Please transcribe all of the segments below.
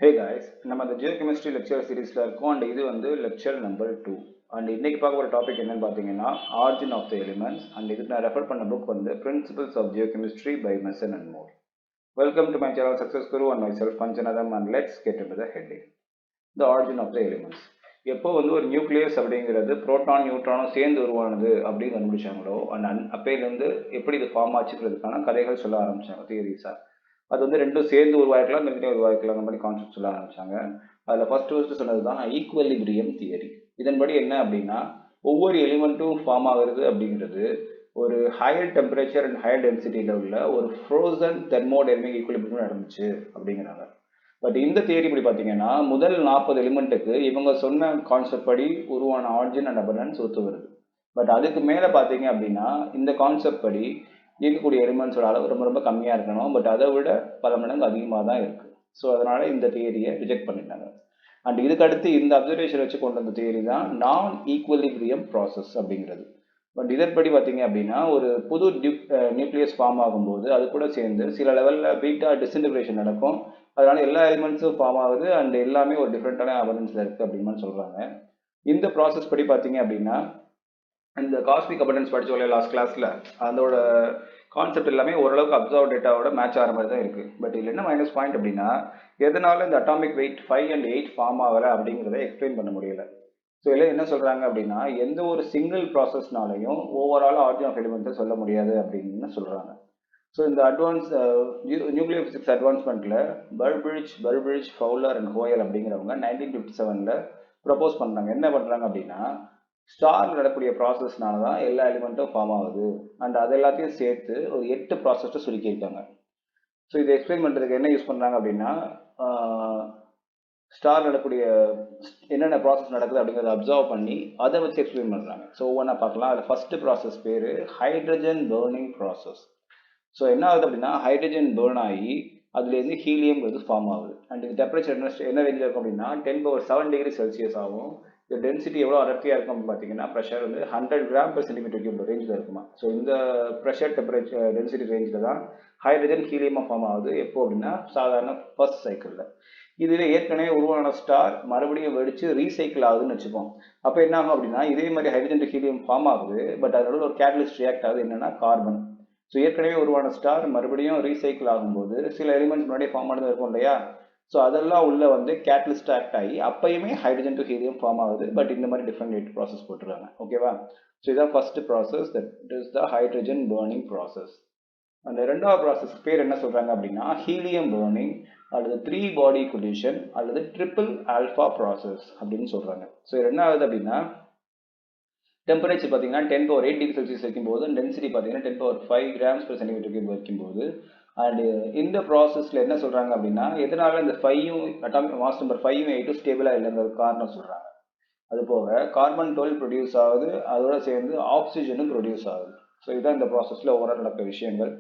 Hey guys, நம்ம அந்த Geochemistry lecture series இருக்கோம் and இது வந்து lecture number 2 and இன்னைக்கு பார்க்க ஒரு டாபிக் என்னன்னு பார்த்தீங்கன்னா origin of the elements and இதுக்கு நான் ரெஃபர் பண்ண புக் வந்து Principles of Geochemistry by Mason and Moore. Welcome to my channel Success Guru and myself Panchanadam and let's get into the heading. The origin of the elements. எப்போ வந்து ஒரு nucleus அப்படிங்கிறது proton நியூட்ரானும் சேர்ந்து உருவானது அப்படின்னு கண்டுபிடிச்சாங்களோ and அப்பையிலேருந்து எப்படி இது ஃபார்ம் ஆச்சுக்கிறதுக்கான கதைகள் சொல்ல ஆரம்பிச்சாங்க தியரிஸாக. அது வந்து ரெண்டும் சேர்ந்து உருவாக்கலாம் தனித்தனியாக உருவாக்கலாம் அந்த மாதிரி கான்செப்ட் சொல்ல ஆரம்பிச்சாங்க. அதில் ஃபர்ஸ்ட் சொன்னது தான் ஈக்குவலிபிரியம் தியரி. இதன்படி என்ன அப்படின்னா ஒவ்வொரு எலிமெண்ட்டும் ஃபார்ம் ஆகுறது அப்படிங்கிறது ஒரு higher temperature and higher density லெவலில் ஒரு ஃப்ரோசன் தெர்மோடைனமிக் ஈக்குவலிபிரியம் நடந்துச்சு அப்படிங்கிறாங்க. பட் இந்த தியரி இப்படி பார்த்தீங்கன்னா முதல் 40 எலிமெண்ட்டுக்கு இவங்க சொன்ன கான்செப்ட் படி உருவான ஆரிஜின் அண்ட் அபண்டன்ஸ் ஒத்து வருது. பட் அதுக்கு மேலே பார்த்தீங்க அப்படின்னா இந்த கான்செப்ட் படி இருக்கக்கூடிய எலிமெண்ட்ஸோட அளவு ரொம்ப ரொம்ப கம்மியாக இருக்கணும். பட் அதை விட பல மடங்கு அதிகமாக தான் இருக்குது. ஸோ அதனால் இந்த தியரியை ரிஜெக்ட் பண்ணிட்டாங்க. அண்ட் இதுக்கடுத்து இந்த அப்சர்வேஷன் வச்சு கொண்டு வந்த தியரி தான் நான் ஈக்குவலிபிரியம் ப்ராசஸ் அப்படிங்கிறது. பட் இதன்படி பார்த்தீங்க அப்படின்னா ஒரு புது நியூக்ளியஸ் ஃபார்ம் ஆகும்போது அது கூட சேர்ந்து சில லெவலில் பீட்டா டிஸ்இன்டிகிரேஷன் நடக்கும். அதனால எல்லா எலிமெண்ட்ஸும் ஃபார்ம் ஆகுது அண்ட் எல்லாமே ஒரு டிஃப்ரெண்டான அபண்டன்ஸில் இருக்குது அப்படின்னு சொல்கிறாங்க. இந்த ப்ராசஸ் படி பார்த்தீங்க அப்படின்னா இந்த காஸ்மிக் அபண்டன்ஸ் படித்தோம்ல லாஸ்ட் கிளாஸில் அதோட கான்செப்ட் எல்லாமே ஓரளவுக்கு அப்சர்வ் டேட்டாவோட மேட்ச் ஆகிற மாதிரி தான் இருக்குது. பட் இதில் என்ன மைனஸ் பாயிண்ட் அப்படின்னா எதனால இந்த அட்டாமிக் வெயிட் 5 and 8 ஃபார்ம் ஆகலை அப்படிங்கிறத எக்ஸ்பிளைன் பண்ண முடியல. ஸோ இதில் என்ன சொல்கிறாங்க அப்படின்னா எந்த ஒரு சிங்கிள் ப்ராசஸ்னாலையும் ஓவரால் ஆரிஜின் ஆஃப் எலிமெண்ட்டை சொல்ல முடியாது அப்படின்னு சொல்கிறாங்க. ஸோ இந்த அட்வான்ஸ் நியூக்ளியர் ஃபிசிக்ஸ் அட்வான்ஸ்மெண்ட்டில் பர்பிரிட்ஜ் ஃபவுலர் அண்ட் ஹோயல் அப்படிங்கிறவங்க 1957 ப்ரப்போஸ் பண்ணுறாங்க. என்ன பண்ணுறாங்க அப்படின்னா ஸ்டார் நடக்கூடிய ப்ராசஸ்னால தான் எல்லா எலிமெண்ட்டும் ஃபார்ம் ஆகுது அண்ட் அது எல்லாத்தையும் சேர்த்து ஒரு 8 ப்ராசஸ்ட்டு சுருக்கியிருக்காங்க. ஸோ இதை எக்ஸ்பிளைன் பண்ணுறதுக்கு என்ன யூஸ் பண்ணுறாங்க அப்படின்னா ஸ்டார் நடக்கூடிய என்னென்ன ப்ராசஸ் நடக்குது அப்படிங்கிறத அப்சர்வ் பண்ணி அதை வச்சு எக்ஸ்பிளைன் பண்ணுறாங்க. ஸோ ஒவ்வொன்றா பார்க்கலாம். அதில் ஃபஸ்ட்டு ப்ராசஸ் பேர் ஹைட்ரஜன் பர்னிங் ப்ராசஸ். ஸோ என்ன ஆகுது அப்படின்னா ஹைட்ரஜன் பர்ன் ஆகி அதுலேருந்து ஹீலியம்ங்கிறது ஃபார்ம் ஆகுது. அண்ட் இது டெம்பரேச்சர் என்ன ரேஞ்சில் இருக்கும் அப்படின்னா 10⁻⁷ டிகிரி செல்சியஸ் ஆகும். இந்த டென்சிட்டி எவ்வளோ அடர்த்தியாக இருக்கும் அப்படின்னு பார்த்தீங்கன்னா ப்ரெஷர் வந்து 100 கிராம் per சென்டிமீட்டர் கியூப் ரேஞ்சில் இருக்குமா. ஸோ இந்த ப்ரெஷர் டெம்பரேச்சர் டென்சிட்டி ரேஞ்சில் தான் ஹைட்ரஜன் ஹீலியமாக ஃபார்ம் ஆகுது. எப்போ அப்படின்னா சாதாரண ஃபர்ஸ்ட் சைக்கிளில். இதுவே ஏற்கனவே உருவான ஸ்டார் மறுபடியும் வெடிச்சு ரீசைக்கிள் ஆகுதுன்னு வச்சுப்போம். அப்போ என்ன ஆகும் அப்படின்னா இதே மாதிரி ஹைட்ரஜன் ஹீலியம் ஃபார்ம் ஆகுது. பட் அதோட ஒரு கேட்டலிஸ்ட் ரியாக்ட் ஆகுது என்னன்னா கார்பன். ஸோ ஏற்கனவே உருவான ஸ்டார் மறுபடியும் ரீசைக்கிள் ஆகும்போது சில எலிமெண்ட்ஸ் முன்னாடியே ஃபார்ம் ஆனது இருக்கும் இல்லையா. ஸோ அதெல்லாம் உள்ள வந்து கேட்டலிஸ்ட் ஆக்ட் ஆகி அப்பயுமே ஹைட்ரஜன் டு ஹீலியம் ஃபார்ம் ஆகுது. பட் இந்த மாதிரி டிஃப்ரெண்ட் ப்ராசஸ் போட்டுருக்காங்க. ஓகேவா. ஸோ இதுதான் first process, that is the hydrogen burning process. அந்த ரெண்டாவது ப்ராசஸ் பேர் என்ன சொல்றாங்க அப்படின்னா ஹீலியம் பர்னிங் அல்லது 3 body collision அல்லது ட்ரிபிள் ஆல்ஃபா ப்ராசஸ் அப்படின்னு சொல்றாங்க. ஸோ என்ன ஆகுது அப்படின்னா டெம்பரேச்சர் பார்த்தீங்கன்னா 10⁸ டிகிரி செல்சியஸ் வைக்கும்போது டென்சிட்டி பார்த்தீங்கன்னா 10⁵ கிராம்ஸ் per சென்டிமீட்டர் கியூப் வைக்கும்போது அண்ட் இந்த ப்ராசஸில் என்ன சொல்கிறாங்க அப்படின்னா எதனால இந்த 5ம் அட்டாமிக் மாஸ் நம்பர் 5ம் 8ம் ஸ்டேபிளாக இல்லைங்கிறது காரணம் சொல்கிறாங்க. அது போக கார்பன் 12 ப்ரொடியூஸ் ஆகுது, அதோட சேர்ந்து ஆக்சிஜனும் ப்ரொடியூஸ் ஆகுது. ஸோ இதுதான் இந்த ப்ராசஸில் ஓவரால் நடக்கிற விஷயங்கள்.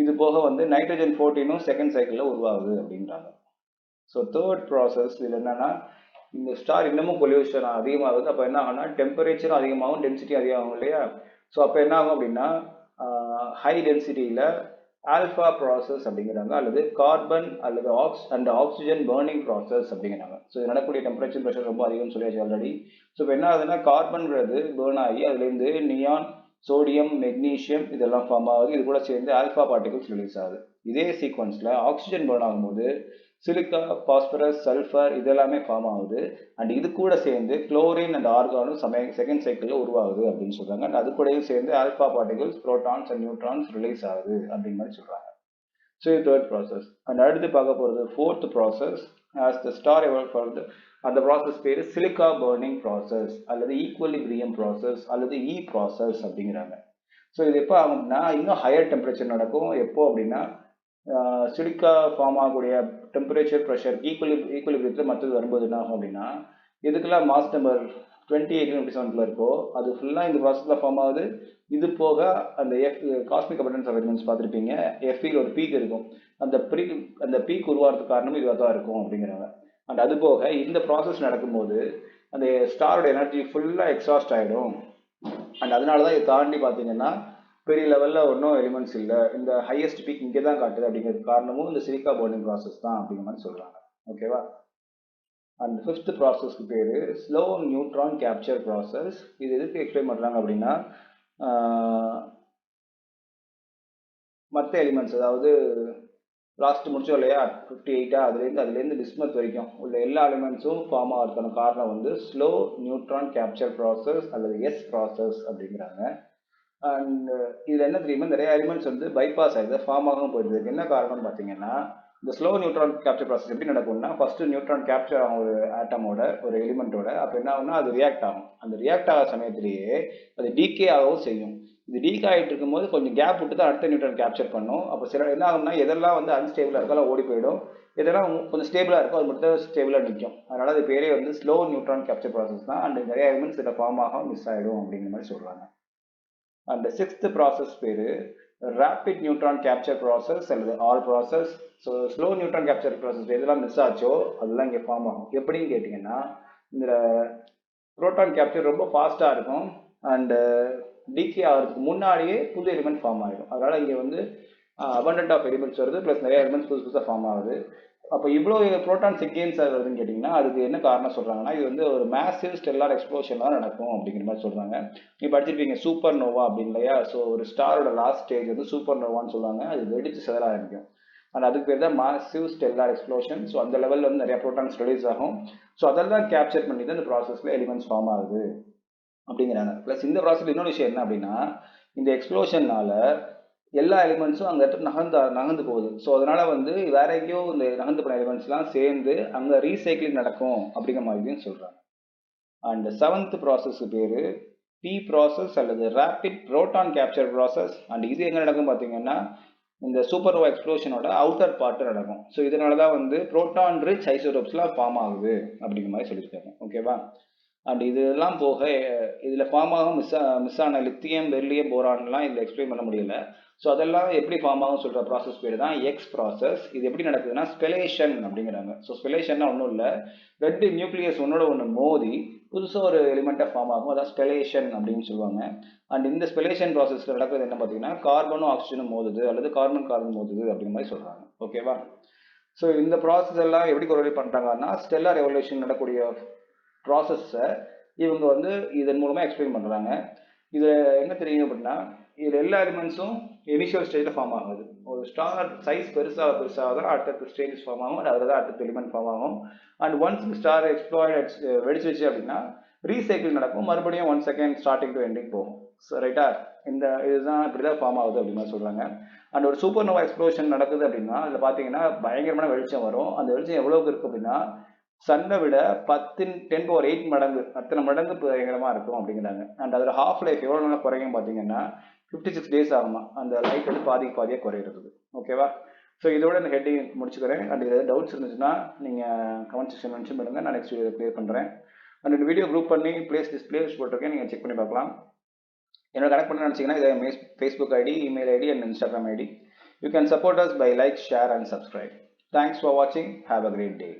இது போக வந்து நைட்ரஜன் 14ம் செகண்ட் சைக்கிளில் உருவாகுது அப்படின்றாங்க. ஸோ தேர்ட் ப்ராசஸ் இது என்னன்னா இந்த ஸ்டார் இன்னமும் பொல்யூஷன் அதிகமாகுது. அப்போ என்ன ஆகும்னா டெம்பரேச்சரும் அதிகமாகும், டென்சிட்டி அதிகமாகும் இல்லையா. ஸோ அப்போ என்ன ஆகும் அப்படின்னா ஹை டென்சிட்டியில் ஆல்ஃபா ப்ராசஸ் அப்படிங்கிறாங்க அல்லது கார்பன் அல்லது ஆக்சிஜன் பர்னிங் ப்ராசஸ் அப்படிங்கிறாங்க. ஸோ இது நடக்கக்கூடிய டெம்பரேச்சர் ப்ரெஷர் ரொம்ப அதிகம்னு சொல்லியாச்சு ஆல்ரெடி. ஸோ இப்போ என்ன ஆகுதுன்னா கார்பன்கிறது பர்ன் ஆகி அதுலேருந்து நியான், சோடியம், மெக்னீஷியம் இதெல்லாம் ஃபார்ம் ஆகுது. இது கூட சேர்ந்து ஆல்ஃபா பார்ட்டிகல்ஸ் ரிலீஸ் ஆகுது. இதே சீக்வன்ஸில் ஆக்சிஜன் பர்ன் ஆகும்போது சிலிக்கா, பாஸ்பரஸ், சல்ஃபர் இதெல்லாமே ஃபார்ம் ஆகுது. அண்ட் இது கூட சேர்ந்து குளோரின் அண்ட் ஆர்கானும் செகண்ட் சைக்கிளில் உருவாகுது அப்படின்னு சொல்கிறாங்க. அண்ட் அது கூடயும் சேர்ந்து alpha particles, protons and neutrons release ஆகுது அப்படின்னு மாதிரி சொல்கிறாங்க. ஸோ இது தேர்ட் ப்ராசஸ். அண்ட் அடுத்து பார்க்க போகிறது ஃபோர்த் ப்ராசஸ். ஆஸ் த ஸ்டார் எவல் ஃபார்ம்டு அந்த ப்ராசஸ் பேர் சிலிக்கா பர்னிங் ப்ராசஸ் அல்லது ஈக்குவலிபிரியம் ப்ராசஸ் அல்லது இ ப்ராசஸ் அப்படிங்கிறாங்க. ஸோ இது எப்போ ஆகும்னா இன்னும் ஹையர் டெம்பரேச்சர் நடக்கும். எப்போ அப்படின்னா சிலிக்கா ஃபார்ம் ஆகக்கூடிய டெம்பரேச்சர் ப்ரெஷர் ஈக்குவலிபிரியத்தில் மற்றது வரும்போது என்ன ஆகும் அப்படின்னா இதுக்கெல்லாம் மாஸ் நம்பர் 2018-27 இருக்கோ அது ஃபுல்லாக இந்த ப்ராசஸில் ஃபார்ம் ஆகுது. இது போக அந்த காஸ்மிக் அபண்டன்ஸ் ஆஃப் எலிமெண்ட்ஸ் பார்த்துருப்பீங்க. எஃப்இல் ஒரு பீக் இருக்கும். அந்த பீக் உருவாகிறதுக்கு காரணமும் இதுவாக தான் இருக்கும் அப்படிங்கிறாங்க. அண்ட் அது போக இந்த ப்ராசஸ் நடக்கும்போது அந்த ஸ்டாரோட எனர்ஜி ஃபுல்லாக எக்ஸாஸ்ட் ஆகிடும். அண்ட் அதனால தான் இதை தாண்டி பார்த்தீங்கன்னா பெரிய லெவலில் ஒன்றும் எலிமெண்ட்ஸ் இல்லை, இந்த ஹையஸ்ட் பீக் இங்கே தான் காட்டுது அப்படிங்கிறது காரணமும் இந்த சிலிக்கா பர்னிங் ப்ராசஸ் தான் அப்படிங்கிற மாதிரி சொல்கிறாங்க. ஓகேவா. அண்ட் ஃபிஃப்த் ப்ராசஸ்க்கு பேர் ஸ்லோ நியூட்ரான் கேப்சர் ப்ராசஸ். இது எதுக்கு எக்ஸ்பிளைன் பண்ணுறாங்க அப்படின்னா, மற்ற எலிமெண்ட்ஸ், அதாவது லாஸ்ட் முடிச்சோம் இல்லையா 58, அதுலேருந்து பிஸ்மத் வரைக்கும் உள்ள எல்லா எலிமெண்ட்ஸும் ஃபார்ம் ஆகிறதுக்கான காரணம் வந்து ஸ்லோ நியூட்ரான் கேப்சர் ப்ராசஸ் அல்லது எஸ் ப்ராசஸ் அப்படிங்கிறாங்க. அண்ட் இதில் என்ன தெரியுமா, நிறைய எலிமெண்ட்ஸ் வந்து பைபாஸ் ஆகிடுது, ஃபார்ம் ஆகாமல் போயிடுது. என்ன காரணம்னு பார்த்தீங்கன்னா, இந்த ஸ்லோ நியூட்ரான் கேப்சர் ப்ராசஸ் எப்படி நடக்கும்னா, ஃபர்ஸ்ட் நியூட்ரான் கேப்சர் ஆகும் ஒரு ஆட்டமோட, ஒரு எலிமெண்ட்டோட. அப்போ என்ன ஆகும்னா அது ரியாக்ட் ஆகும். அந்த ரியாக்ட் ஆகிற சமயத்திலேயே அது டீகே ஆகவும் செய்யும். இது டீகே ஆகிட்டு இருக்கும்போது கொஞ்சம் கேப் விட்டு தான் அடுத்த நியூட்ரான் கேப்சர் பண்ணும். அப்போ சில என்ன ஆகும்னா, எதெல்லாம் வந்து அன்ஸ்டேபிளாக இருக்கோ ஓடி போயிடும், இதெல்லாம் கொஞ்சம் ஸ்டேபிளாக இருக்கும் அது மட்டும் தான் ஸ்டேபிளாக நிற்கும். அதனால அது பேரே வந்து ஸ்லோ நியூட்ரான் கேப்சர் ப்ராசஸ் தான். அண்ட் நிறைய எலிமெண்ட்ஸ் இதில் ஃபார்ம் ஆகும், மிஸ் ஆகிடும் அப்படிங்கிற மாதிரி சொல்கிறாங்க. அந்த சிக்ஸ்த் ப்ராசஸ் பேர் ரேபிட் நியூட்ரான் கேப்சர் ப்ராசஸ் அல்லது all process. So slow neutron capture process எதெல்லாம் மிஸ் ஆச்சோ அதெல்லாம் இங்கே ஃபார்ம் ஆகும். எப்படின்னு கேட்டிங்கன்னா, இந்த ப்ரோட்டான் கேப்சர் ரொம்ப ஃபாஸ்ட்டாக இருக்கும் அண்டு டிகே ஆகிறதுக்கு முன்னாடியே புது எலிமெண்ட் ஃபார்ம் ஆகிடும். அதனால் இங்கே வந்து abundant ஆஃப் எலிமெண்ட்ஸ் வருது, ப்ளஸ் நிறைய எலிமெண்ட்ஸ் புதுசாக ஃபார்ம் ஆகுது. அப்போ இவ்வளோ ப்ரோட்டான் செகண்ட்ஸ் வருதுன்னு கேட்டிங்கன்னா, அதுக்கு என்ன காரணம் சொல்கிறாங்கன்னா, இது வந்து ஒரு மேசிவ் ஸ்டெல்லார் எக்ஸ்ப்ளோஷன் தான் நடக்கும் அப்படிங்கிற மாதிரி சொல்கிறாங்க. நீங்கள் படிச்சிருப்பீங்க சூப்பர் நோவா அப்படின்னு இல்லையா. ஸோ ஒரு ஸ்டாரோட லாஸ்ட் ஸ்டேஜ் வந்து சூப்பர் நோவான்னு சொல்லுவாங்க. அது வெடிச்சு சிதற ஆரம்பிக்கும். அண்ட் அதுக்கு பேர் தான் மாசிவ் ஸ்டெல்லார் எக்ஸ்ப்ளோஷன். ஸோ அந்த லெவலில் வந்து நிறைய ப்ரோட்டான்ஸ் ரிலீஸ் ஆகும். ஸோ அதெல்லாம் கேப்சர் பண்ணி தான் இந்த ப்ராசஸில் எலிமெண்ட்ஸ் ஃபார்ம் ஆகுது அப்படிங்கிறாங்க. ப்ளஸ் இந்த ப்ராசஸ் இன்னொரு விஷயம் என்ன அப்படின்னா, இந்த எக்ஸ்ப்ளோஷன்னால எல்லா எலிமெண்ட்ஸும் அங்கே நகர்ந்து போகுது. ஸோ அதனால வந்து வேற எங்கேயோ இந்த நகர்ந்து போன எலிமெண்ட்ஸ்லாம் சேர்ந்து அங்கே ரீசைக்கிளிங் நடக்கும் அப்படிங்கிற மாதிரியும் சொல்கிறாங்க. அண்ட் செவன்த் ப்ராசஸ் பேர் பி ப்ராசஸ் அல்லது rapid proton capture process. And இது எங்கே நடக்கும் பார்த்தீங்கன்னா, இந்த சூப்பர்னோவா எக்ஸ்ப்ளோஷனோட அவுட்டர் பார்ட்டு நடக்கும். ஸோ இதனால தான் வந்து புரோட்டான் ரிச் ஐசோடோப்ஸ்லாம் ஃபார்ம் ஆகுது அப்படிங்கிற மாதிரி சொல்லியிருக்காங்க. ஓகேவா. அண்ட் இதெல்லாம் போக இதில் ஃபார்ம் ஆகும் மிஸ் ஆன லித்தியம், பெர்லியம், போரான்லாம் இதில் எக்ஸ்பிளைன் பண்ண முடியல. ஸோ அதெல்லாம் எப்படி ஃபார்ம் ஆகும் சொல்கிற ப்ராசஸ் பேர் தான் எக்ஸ் ப்ராசஸ். இது எப்படி நடக்குதுன்னா ஸ்பெலேஷன் அப்படிங்கிறாங்க. ஸோ ஸ்பெலேஷன்னா ஒன்றும் இல்லை, ரெண்டு நியூக்ளியஸ் ஒன்னோட ஒன்று மோதி புதுசாக ஒரு எலிமெண்ட்டாக ஃபார்ம் ஆகும், அதான் ஸ்பெலேஷன் அப்படின்னு சொல்லுவாங்க. அண்ட் இந்த ஸ்பெலேஷன் ப்ராசஸில் நடக்கிறது என்ன பார்த்தீங்கன்னா, கார்பனும் ஆக்சிஜனும் மோதுது அல்லது கார்பன் மோதுது அப்படிங்கிற மாதிரி சொல்கிறாங்க. ஓகேவா. ஸோ இந்த ப்ராசஸ் எல்லாம் எப்படி கொரிலேட் பண்ணுறாங்கன்னா, ஸ்டெல்லார் எவல்யூஷன் நடக்கக்கூடிய ப்ராசஸை இவங்க வந்து இதன் மூலமாக எக்ஸ்பிளைன் பண்ணுறாங்க. இதில் என்ன தெரியும் அப்படின்னா, இதில் எல்லா எலிமெண்ட்ஸும் இனிஷியல் ஸ்டேஜில் ஃபார்ம் ஆகுது. ஒரு ஸ்டார் சைஸ் பெருசாக தான் அடுத்த ஸ்டேஜஸ் ஃபார்ம் ஆகும், அதில் தான் அடுத்த எலிமெண்ட் ஃபார்ம் ஆகும். அண்ட் ஒன்ஸ் ஸ்டார் எக்ஸ்ப்ளாய்ட் வெடிச்சிருச்சு அப்படின்னா ரீசைக்கிள் நடக்கும், மறுபடியும் 1 செகண்ட் ஸ்டார்டிங் டு எண்டிங் போகும். ஸோ ரைட்டா, இதுதான் இப்படி தான் ஃபார்ம் ஆகுது அப்படின்னு சொல்கிறாங்க. அண்ட் ஒரு சூப்பர் நோவா எக்ஸ்ப்ளோஷன் நடக்குது அப்படின்னா அதில் பார்த்தீங்கன்னா பயங்கரமான வெளிச்சம் வரும். அந்த வெளிச்சம் எவ்வளோக்கு இருக்குது அப்படின்னா, சன்னை விட 10⁸ மடங்கு, அத்தனை மடங்கு பயங்கரமாக இருக்கும் அப்படிங்கிறாங்க. அண்ட் அதில் ஹாஃப் லைஃப் எவ்வளோ நாள் குறையும் பார்த்தீங்கன்னா 56 days ஆகுமா அந்த லைட் வந்து பாதியாக குறையிறது. ஓகேவா. ஸோ இதோட இந்த ஹெட்டிங் முடிச்சுக்கிறேன். அண்ட் இதில் டவுட்ஸ் இருந்துச்சுன்னா நீங்கள் கமெண்ட் செக்ஷன் மென்ஷன் பண்ணுங்கள், நான் நெக்ஸ்ட் வீடியோ கிளியர் பண்ணுறேன். அண்ட் இந்த வீடியோ குரூப் பண்ணி பிளேலிஸ்ட் போட்டிருக்கேன், நீங்கள் செக் பண்ணி பார்க்கலாம். என்னோட கனெக்ட் பண்ண நினச்சிங்கன்னா இதை Facebook ID, email ID and Instagram ID. You can support us by like, share and subscribe. Thanks for watching. Have a great day.